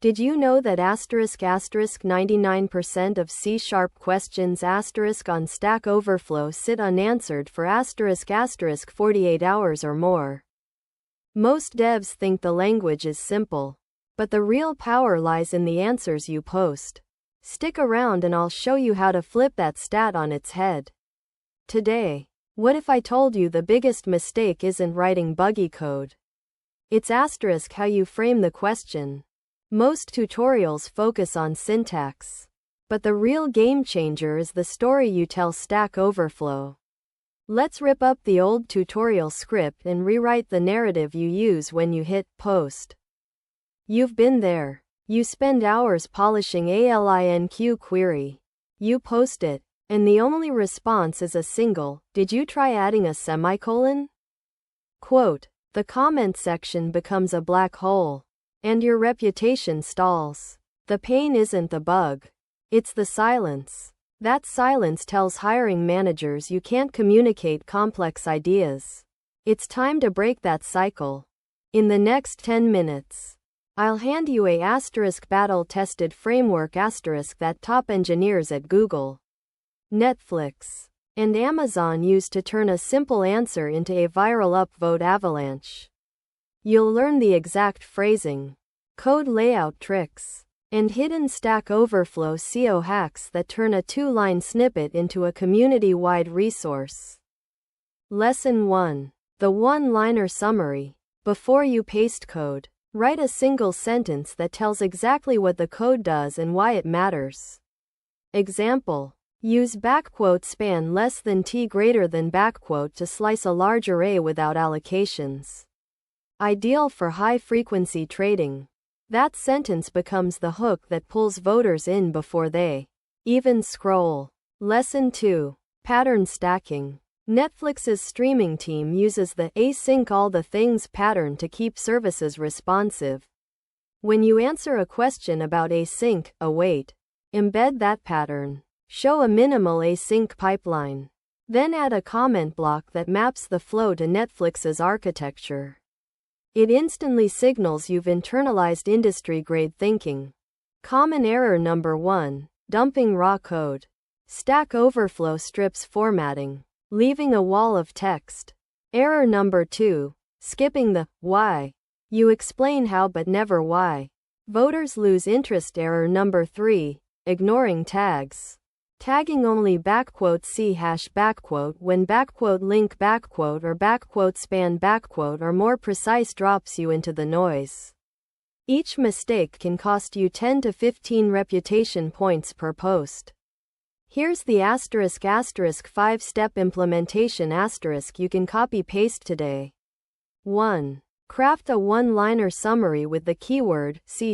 Did you know that **99% of C# questions on Stack Overflow sit unanswered for **48 hours or more? Most devs think the language is simple, but the real power lies in the answers you post. Stick around and I'll show you how to flip that stat on its head. Today, what if I told you the biggest mistake isn't writing buggy code? It's how you frame the question. Most tutorials focus on syntax, but the real game changer is the story you tell. Stack Overflow. Let's rip up the old tutorial script and rewrite the narrative you use when you hit post. You've been there. You spend hours polishing a LINQ query. You post it, and the only response is a single, "Did you try adding a semicolon?" Quote. The comment section becomes a black hole, and your reputation stalls. The pain isn't the bug. It's the silence. That silence tells hiring managers you can't communicate complex ideas. It's time to break that cycle. In the next 10 minutes, I'll hand you a battle-tested framework that top engineers at Google, Netflix, and Amazon use to turn a simple answer into a viral upvote avalanche. You'll learn the exact phrasing, code layout tricks, and hidden Stack Overflow SEO hacks that turn a 2-line snippet into a community-wide resource. Lesson 1. The one-liner summary. Before you paste code, write a single sentence that tells exactly what the code does and why it matters. Example. Use span less than t greater than to slice a large array without allocations. Ideal for high-frequency trading. That sentence becomes the hook that pulls voters in before they even scroll. Lesson 2. Pattern stacking. Netflix's streaming team uses the async all the things pattern to keep services responsive. When you answer a question about async, await, embed that pattern. Show a minimal async pipeline. Then add a comment block that maps the flow to Netflix's architecture. It instantly signals you've internalized industry-grade thinking. Common error number 1. Dumping raw code. Stack Overflow strips formatting, leaving a wall of text. Error number 2. Skipping the why. You explain how but never why. Voters lose interest. Error number 3. Ignoring tags. Tagging only C# when link or span or more precise drops you into the noise. Each mistake can cost you 10 to 15 reputation points per post. Here's the **** 5-step implementation * you can copy-paste today. 1. Craft a one-liner summary with the keyword C#.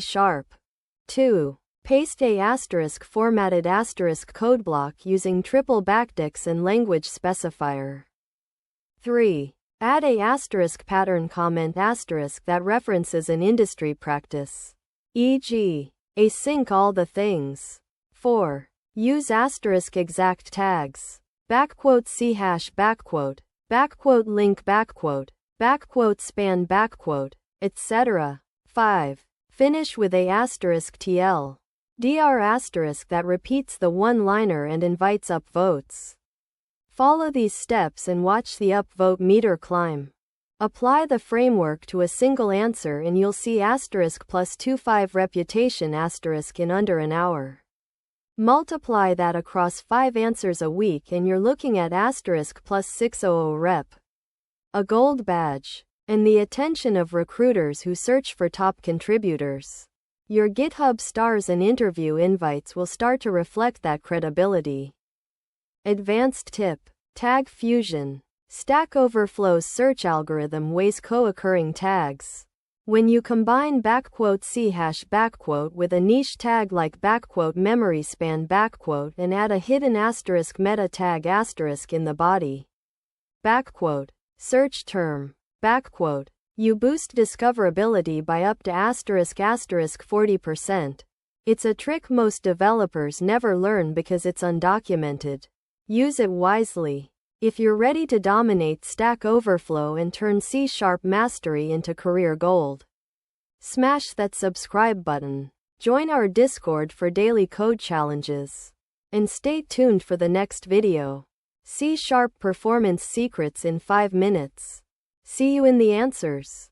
2. Paste a formatted code block using triple backticks and language specifier. 3. Add a pattern comment that references an industry practice, e.g., async all the things. 4. Use exact tags, C#, link, span, etc. 5. Finish with a *TL. Dr** that repeats the one-liner and invites upvotes. Follow these steps and watch the upvote meter climb. Apply the framework to a single answer and you'll see *+25 reputation in under an hour. Multiply that across 5 answers a week and you're looking at *+600 rep. A gold badge, and the attention of recruiters who search for top contributors. Your GitHub stars and interview invites will start to reflect that credibility. Advanced tip. Tag fusion. Stack Overflow's search algorithm weighs co-occurring tags. When you combine C# with a niche tag like memory span and add a hidden meta tag in the body. Search term. You boost discoverability by up to *40%. It's a trick most developers never learn because it's undocumented. Use it wisely. If you're ready to dominate Stack Overflow and turn C# mastery into career gold, smash that subscribe button. Join our Discord for daily code challenges. And stay tuned for the next video. C# performance secrets in 5 minutes. See you in the answers.